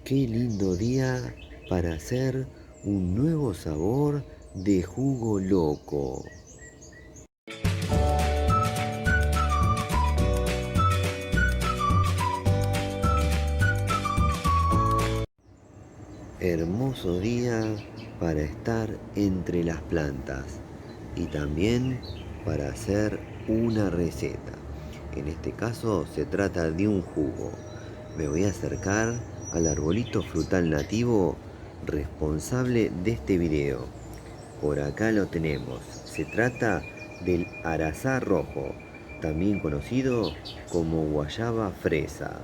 Qué lindo día para hacer un nuevo sabor de jugo loco. Hermoso día para estar entre las plantas y también para hacer una receta. En este caso se trata de un jugo. Me voy a acercar al arbolito frutal nativo responsable de este video. Por acá lo tenemos. Se trata del arazá rojo, también conocido como guayaba fresa.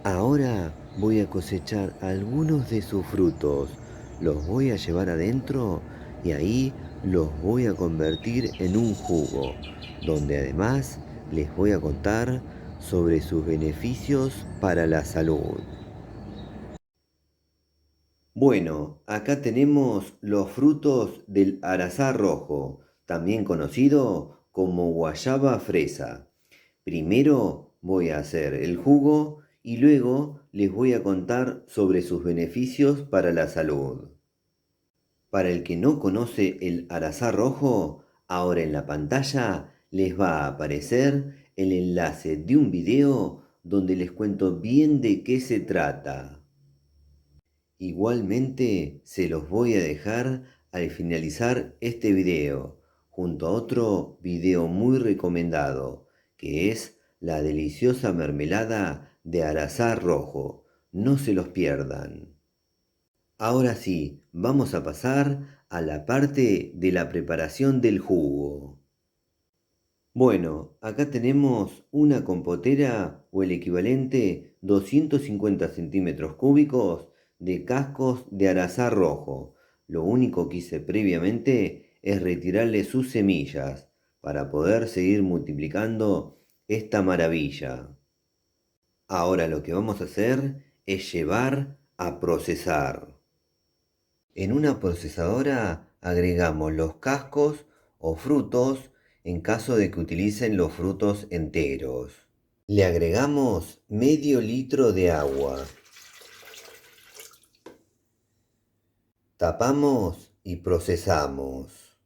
Ahora voy a cosechar algunos de sus frutos, los voy a llevar adentro y ahí los voy a convertir en un jugo, donde además les voy a contar sobre sus beneficios para la salud. Bueno, acá tenemos los frutos del arazá rojo, también conocido como guayaba fresa. Primero voy a hacer el jugo y luego les voy a contar sobre sus beneficios para la salud. Para el que no conoce el arazá rojo, ahora en la pantalla les va a aparecer el enlace de un video donde les cuento bien de qué se trata. Igualmente se los voy a dejar al finalizar este video, junto a otro video muy recomendado, que es la deliciosa mermelada de arazá rojo. No se los pierdan. Ahora sí, vamos a pasar a la parte de la preparación del jugo. Bueno, acá tenemos una compotera o el equivalente 250 centímetros cúbicos de cascos de arazá rojo. Lo único que hice previamente es retirarle sus semillas para poder seguir multiplicando esta maravilla. Ahora lo que vamos a hacer es llevar a procesar. En una procesadora agregamos los cascos o frutos en caso de que utilicen los frutos enteros. Le agregamos medio litro de agua. Tapamos y procesamos.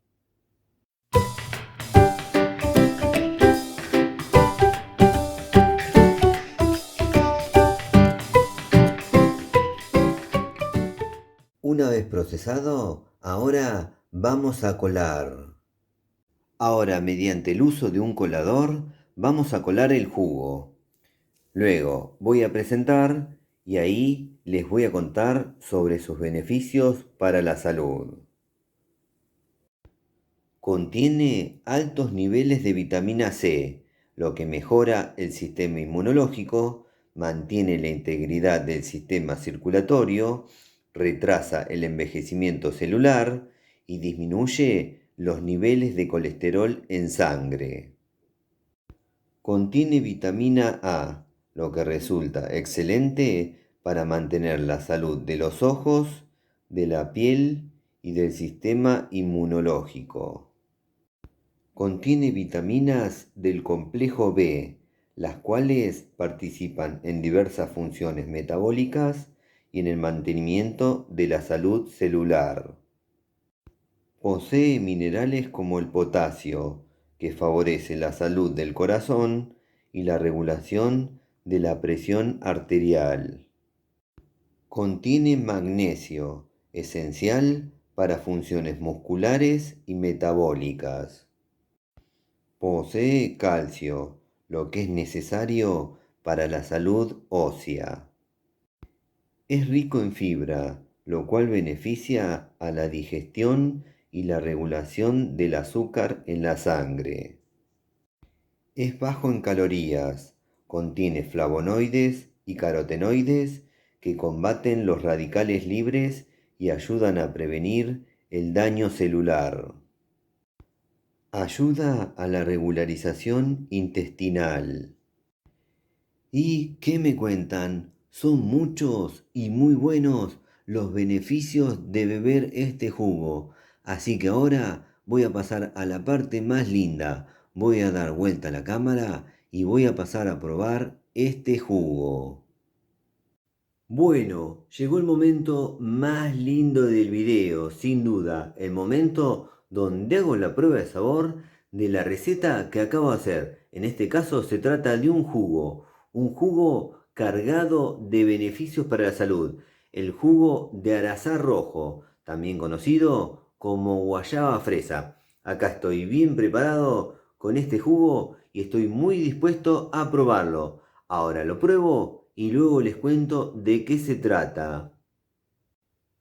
Una vez procesado, ahora vamos a colar. Ahora, mediante el uso de un colador, vamos a colar el jugo. Luego voy a presentar y ahí les voy a contar sobre sus beneficios para la salud. Contiene altos niveles de vitamina C, lo que mejora el sistema inmunológico, mantiene la integridad del sistema circulatorio, retrasa el envejecimiento celular y disminuye los niveles de colesterol en sangre. Contiene vitamina A, lo que resulta excelente para mantener la salud de los ojos, de la piel y del sistema inmunológico. Contiene vitaminas del complejo B, las cuales participan en diversas funciones metabólicas y en el mantenimiento de la salud celular. Posee minerales como el potasio, que favorece la salud del corazón y la regulación de la presión arterial. Contiene magnesio, esencial para funciones musculares y metabólicas. Posee calcio, lo que es necesario para la salud ósea. Es rico en fibra, lo cual beneficia a la digestión y la regulación del azúcar en la sangre. Es bajo en calorías, contiene flavonoides y carotenoides que combaten los radicales libres y ayudan a prevenir el daño celular. Ayuda a la regularización intestinal. ¿Y qué me cuentan? Son muchos y muy buenos los beneficios de beber este jugo. Así que ahora voy a pasar a la parte más linda. Voy a dar vuelta a la cámara y voy a pasar a probar este jugo. Bueno, llegó el momento más lindo del video, sin duda, el momento donde hago la prueba de sabor de la receta que acabo de hacer. En este caso se trata de un jugo cargado de beneficios para la salud, el jugo de arazá rojo, también conocido como guayaba fresa. Acá estoy bien preparado con este jugo y estoy muy dispuesto a probarlo. Ahora lo pruebo y luego les cuento de qué se trata.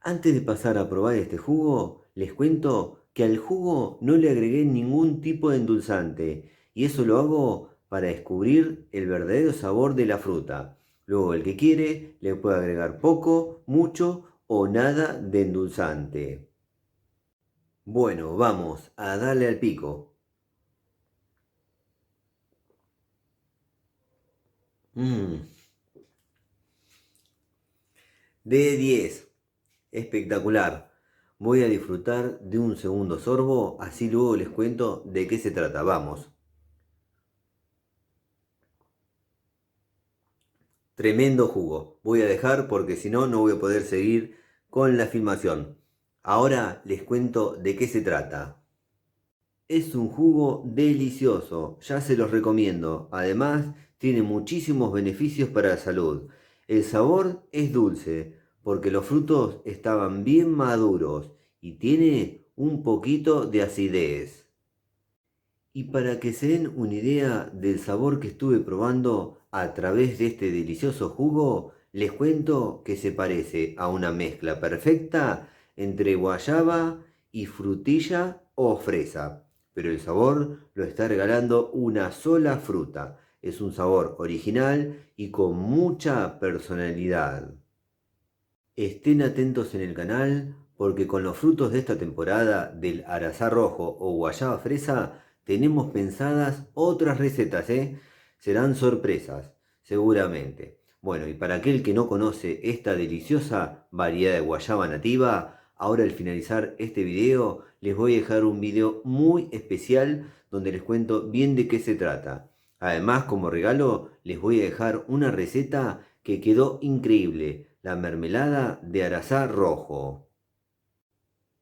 Antes de pasar a probar este jugo, les cuento que al jugo no le agregué ningún tipo de endulzante y eso lo hago para descubrir el verdadero sabor de la fruta. Luego el que quiere le puede agregar poco, mucho o nada de endulzante. Bueno, vamos a darle al pico. Mmm, de 10. Espectacular. Voy a disfrutar de un segundo sorbo, así luego les cuento de qué se trata. Vamos. Tremendo jugo. Voy a dejar porque si no, no voy a poder seguir con la filmación. Ahora les cuento de qué se trata. Es un jugo delicioso, ya se los recomiendo. Además, tiene muchísimos beneficios para la salud. El sabor es dulce, porque los frutos estaban bien maduros y tiene un poquito de acidez. Y para que se den una idea del sabor que estuve probando a través de este delicioso jugo, les cuento que se parece a una mezcla perfecta entre guayaba y frutilla o fresa. Pero el sabor lo está regalando una sola fruta. Es un sabor original y con mucha personalidad. Estén atentos en el canal porque con los frutos de esta temporada del arazá rojo o guayaba fresa tenemos pensadas otras recetas, ¿eh? Serán sorpresas, seguramente. Bueno, y para aquel que no conoce esta deliciosa variedad de guayaba nativa, ahora al finalizar este video les voy a dejar un video muy especial donde les cuento bien de qué se trata. Además, como regalo, les voy a dejar una receta que quedó increíble, la mermelada de arazá rojo.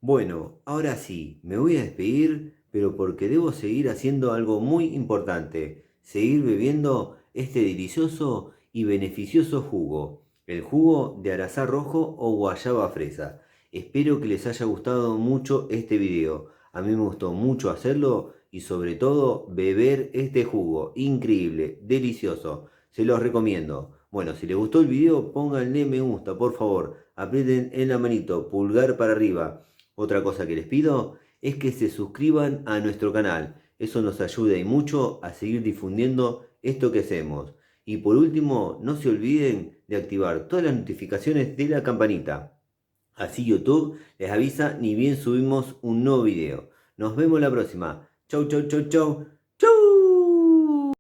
Bueno, ahora sí, me voy a despedir, pero porque debo seguir haciendo algo muy importante, seguir bebiendo este delicioso y beneficioso jugo, el jugo de arazá rojo o guayaba fresa. Espero que les haya gustado mucho este video. A mí me gustó mucho hacerlo y sobre todo beber este jugo, increíble, delicioso. Se los recomiendo. Bueno, si les gustó el video, pónganle me gusta, por favor. Aprieten en la manito, pulgar para arriba. Otra cosa que les pido es que se suscriban a nuestro canal. Eso nos ayuda y mucho a seguir difundiendo esto que hacemos. Y por último, no se olviden de activar todas las notificaciones de la campanita. Así YouTube les avisa ni bien subimos un nuevo video. Nos vemos la próxima. Chau, chau, chau, chau.